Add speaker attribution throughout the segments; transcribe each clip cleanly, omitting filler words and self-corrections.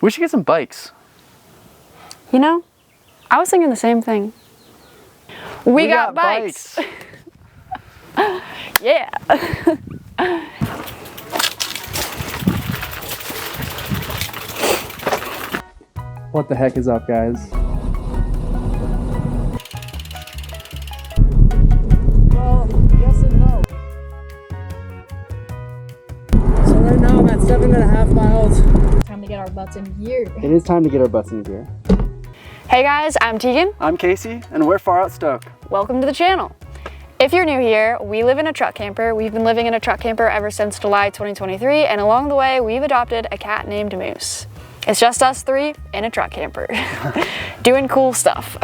Speaker 1: We should get some bikes.
Speaker 2: You know, I was thinking the same thing. We got bikes. Yeah.
Speaker 1: What the heck is up, guys? Well, yes and no. So right now I'm at 7.5 miles.
Speaker 3: Time to get our butts in gear.
Speaker 1: It is time to get our butts in gear.
Speaker 2: Hey guys, I'm Tegan.
Speaker 1: I'm Casey, and we're Far Out Stoke.
Speaker 2: Welcome to the channel. If you're new here, we live in a truck camper. We've been living in a truck camper ever since July 2023, and along the way, we've adopted a cat named Moose. It's just us three in a truck camper, doing cool stuff.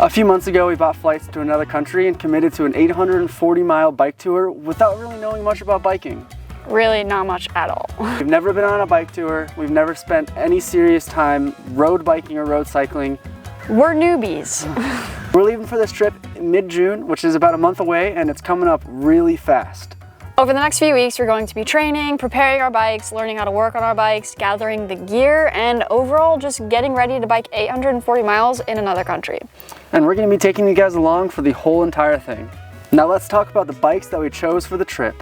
Speaker 1: A few months ago, we bought flights to another country and committed to an 840-mile bike tour without really knowing much about biking.
Speaker 2: Really not much at all.
Speaker 1: We've never been on a bike tour. We've never spent any serious time road biking or road cycling.
Speaker 2: We're newbies.
Speaker 1: We're leaving for this trip in mid-June, which is about a month away, and it's coming up really fast.
Speaker 2: Over the next few weeks, we're going to be training, preparing our bikes, learning how to work on our bikes, gathering the gear, and overall just getting ready to bike 840 miles in another country.
Speaker 1: And we're going to be taking you guys along for the whole entire thing. Now let's talk about the bikes that we chose for the trip.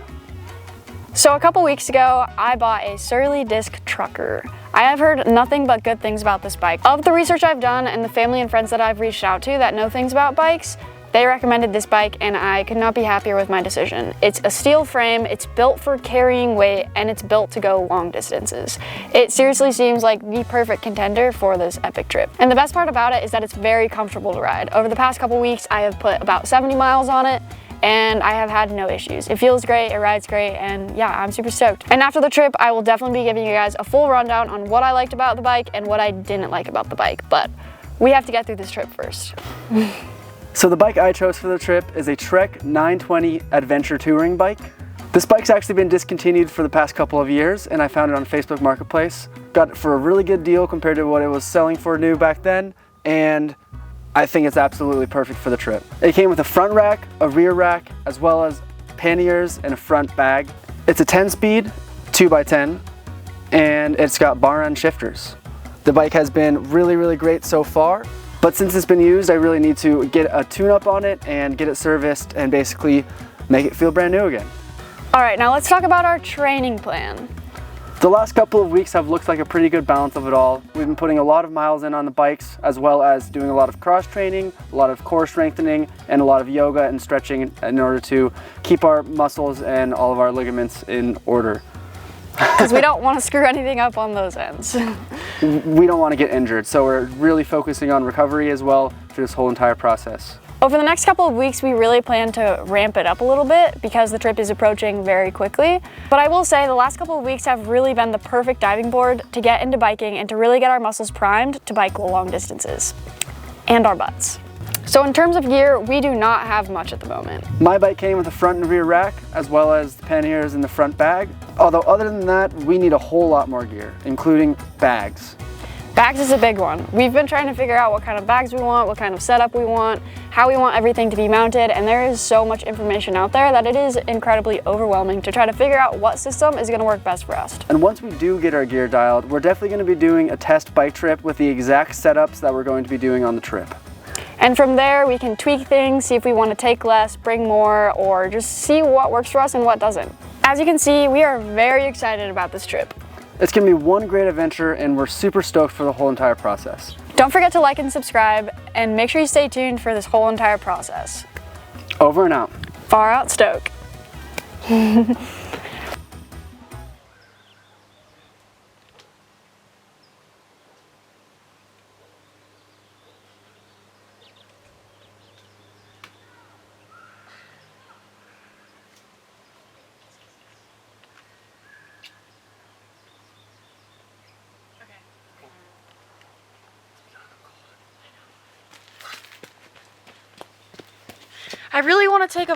Speaker 2: So a couple weeks ago, I bought a Surly Disc Trucker. I have heard nothing but good things about this bike. Of the research I've done and the family and friends that I've reached out to that know things about bikes, they recommended this bike and I could not be happier with my decision. It's a steel frame, it's built for carrying weight, and it's built to go long distances. It seriously seems like the perfect contender for this epic trip. And the best part about it is that it's very comfortable to ride. Over the past couple weeks, I have put about 70 miles on it, and I have had no issues. It feels great, it rides great, and yeah, I'm super stoked. And after the trip, I will definitely be giving you guys a full rundown on what I liked about the bike and what I didn't like about the bike, but we have to get through this trip first.
Speaker 1: So the bike I chose for the trip is a Trek 920 Adventure Touring bike. This bike's actually been discontinued for the past couple of years, and I found it on Facebook Marketplace. Got it for a really good deal compared to what it was selling for new back then, and I think it's absolutely perfect for the trip. It came with a front rack, a rear rack, as well as panniers and a front bag. It's a 10-speed, 2x10, and it's got bar end shifters. The bike has been really, really great so far, but since it's been used, I really need to get a tune-up on it and get it serviced and basically make it feel brand new again.
Speaker 2: All right, now let's talk about our training plan.
Speaker 1: The last couple of weeks have looked like a pretty good balance of it all. We've been putting a lot of miles in on the bikes, as well as doing a lot of cross training, a lot of core strengthening, and a lot of yoga and stretching in order to keep our muscles and all of our ligaments in order.
Speaker 2: Because we don't want to screw anything up on those ends.
Speaker 1: We don't want to get injured, so we're really focusing on recovery as well through this whole entire process.
Speaker 2: Over the next couple of weeks, we really plan to ramp it up a little bit because the trip is approaching very quickly. But I will say the last couple of weeks have really been the perfect diving board to get into biking and to really get our muscles primed to bike long distances. And our butts. So in terms of gear, we do not have much at the moment.
Speaker 1: My bike came with a front and rear rack, as well as the panniers in the front bag. Although other than that, we need a whole lot more gear, including bags.
Speaker 2: Bags is a big one. We've been trying to figure out what kind of bags we want, what kind of setup we want, how we want everything to be mounted, and there is so much information out there that it is incredibly overwhelming to try to figure out what system is going to work best for us.
Speaker 1: And once we do get our gear dialed, we're definitely going to be doing a test bike trip with the exact setups that we're going to be doing on the trip.
Speaker 2: And from there, we can tweak things, see if we want to take less, bring more, or just see what works for us and what doesn't. As you can see, we are very excited about this trip.
Speaker 1: It's going to be one great adventure, and we're super stoked for the whole entire process.
Speaker 2: Don't forget to like and subscribe, and make sure you stay tuned for this whole entire process.
Speaker 1: Over and out.
Speaker 2: Far Out Stoke. I really want to take a